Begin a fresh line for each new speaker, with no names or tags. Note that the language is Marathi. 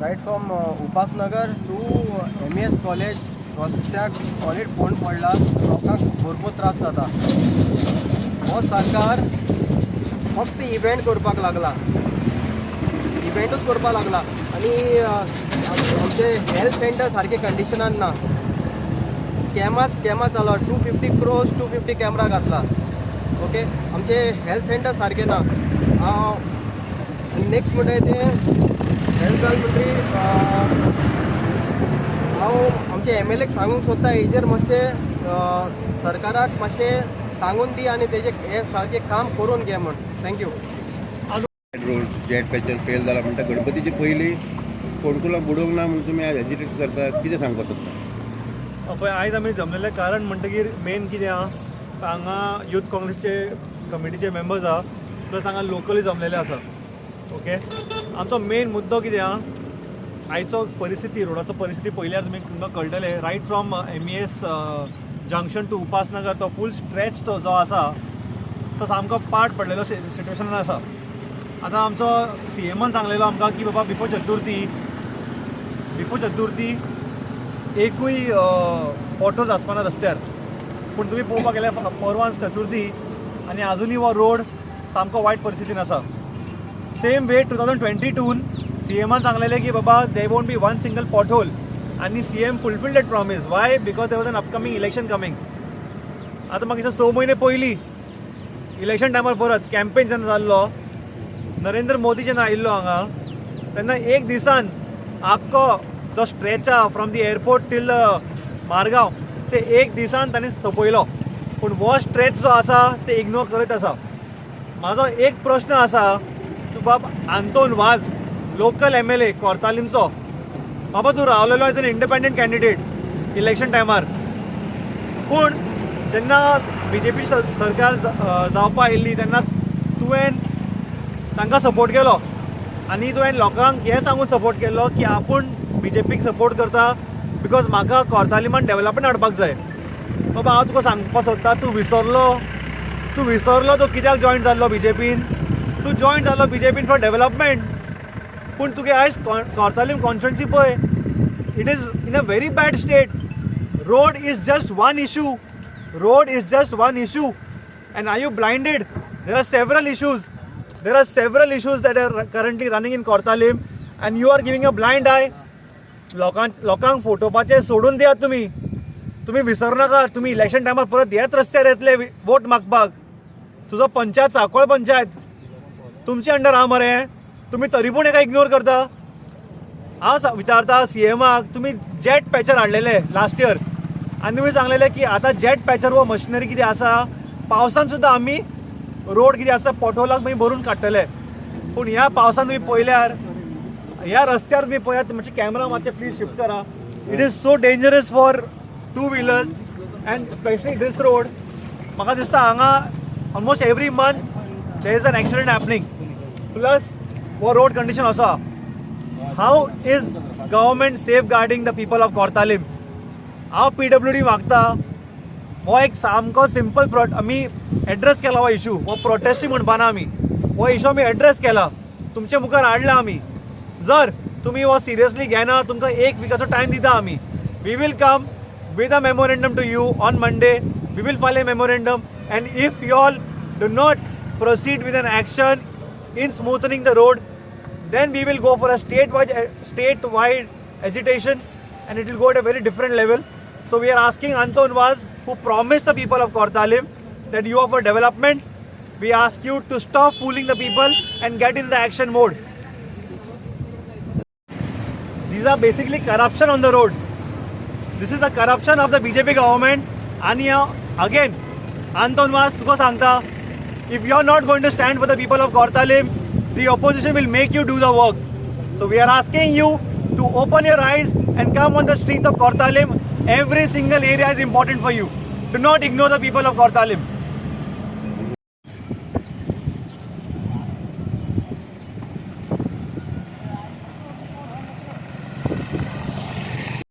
Right from Upasnagar to MES college रस्त्याक सॉलिड फोंड पडला, लोकांक भरपूर त्रास जाता. हो सरकार फक्त इव्हेंट करपाक लागला, इव्हेंटूच करपाक लागला आनी आमचे हेल्थ सेंटर सारखे कंडिशनान ना. स्कॅमा चालू. 250 crores 250 कॅमेरा घातला. ओके, आमचे हेल्थ सेंटर सारखे ना. नेक्स्ट म्हणटा ते हेल्थ मंत्री हांव आमचे MLAक सांगूंक सोदता, हेजेर मातशें सरकाराक मातशें सांगून दी आनी तेजे हे सारकें काम करून घे म्हण. Thank you.
Road jet patcher fail जाला म्हणटा गणपतीचे पयलीं फोंडकुलां बुडोवंक ना म्हणून तुमी आज एजिटेट करता, कितें सांगपाक सोदता?
पळय, आयज आमी जमलेलें कारण म्हणटकीर मेन कितें आहा, हांगा यूथ काँग्रेसचे कमिटीचे मेंबर्स आहा, प्लस हांगा लोकली जमलेले आसा. ओके, आमचो मेन मुद्दो कितें आहा, आयचो परिस्थिती, रोडाचो परिस्थिती पयल्यार तुमकां कळटलें. Right from MES junction to Upasnagar तो फूल स्ट्रेच तो जो आसा तो सामको पाड पडलेलो सिट्युएशनान आसा. आतां आमचो CMन सांगलेलो आमकां की बाबा बिफोर चतुर्थी एकूय ऑटोज आसपाना रस्त्यार. पूण तुमी पळोवपाक गेल्यार परवां चतुर्थी आनी आजुनूय हो रोड सामको वायट परिस्थितीन आसा. सेम वे 2022 CMन सांगलेलें की बाबा they won't be one single pothole, आनी CM fulfil that promise. Why? Because there was an upcoming election coming. आतां म्हाका दिसता 6 म्हयने पयलीं इलेक्शन टायमार परत कॅम्पेन जेन्ना जाल्लो, नरेंद्र मोदी जेन्ना आयिल्लो हांगा, तेन्ना एक दिसान आख्खो जो स्ट्रेच आहा from the airport till Margao ते एक दिसान तांणी सोंपयलो. पूण हो स्ट्रेच जो आसा ते इग्नोर करीत आसा. म्हाजो एक प्रश्न आसा, तूं बाब आंतोन वाज लोकल MLA कोर्तालीमचो, बाबा तूं रावलेलो as an independent candidate election टायमार, पूण जेन्ना BJP सरकार जावपा आयिल्ली तेन्ना तुवें तांकां सपोर्ट केलो आनी तुवें लोकांक हें सांगून सपोर्ट केलो की आपूण BJPक सपोर्ट करता बिकॉज म्हाका कोर्तालीमान डेव्हलपमेंट हाडपाक जाय. बाबा हांव तुका सांगपाक सोदता, तूं विसरलो तो कित्याक जॉयन जाल्लो BJPन. तूं जॉयन जाल्लो BJPन फॉर डेव्हलपमेंट, पूण तुगे आयज कोर्तालीम कॉन्स्टिट्युएन्सी पळय, it is in a very bad state. Road is just one issue. And are you blinded? There are several issues that are currently running in Kortalim, and you are giving a blind eye. लोकांक फोटोवपाचे सोडून दियात. तुम्ही विसरू नाका, तुम्ही इलेक्शन टायमार परत ह्याच रस्त्यार येतले वोट मागपाक. तुजो पंचायत सांकवाळ पंचायत तुमचे अंडर आहा मरे, तुम्ही तरी पूण एका इग्नोर करता. हांव विचारता CMाक, तुम्ही जेट पॅचर हाडलेले लास्ट इयर आनी तुमी सांगलेले की आतां जेट पॅचर वो मशिनरी कितें आसा, पावसान सुद्दां आमी रोड कितें आसा पोटहोलाक मागीर भरून काडटले. पूण ह्या पावसान तुमी पळयल्यार ह्या रस्त्यार तुमी पळयात, मातशे कॅमेरा मातशे प्लीज शिफ्ट करा. It is so dangerous for 2 wheelers and specially this road. म्हाका दिसता हांगा almost every month there is an accident happening. Plus वो रोड कंडिशन असो आहा. How is government safeguarding the people of Curtorim? हांव PWD मागता, हो एक सामको सिंपल आमी एड्रेस केला हो इशू. हो प्रोटेस्टूय म्हणपाना आमी, हो इशू आमी एड्रेस केला, तुमचे मुखार हाडला आमी. जर तुमी हो सिरियसली घेना, तुमकां 1 विकाचो टायम दिता आमी. We will come with a memorandum to you on Monday. We will file a memorandum, and if you all do not proceed with an action in smoothening the road, then we will go for a statewide agitation, and it will go at a very different level. So we are asking Anton Vaz, who promised the people of Kortalim that you are for development, we ask you to stop fooling the people and get in the action mode. These are basically corruption on the road. This is the corruption of the BJP government. And again, Anton Vaz तुका सांगता, if you are not going to stand for the people of Kortalim, the opposition will make you do the work. So we are asking you to open your eyes and come on the streets of Kortalim. Every single area is important for you. Do not ignore the people of Kortalim.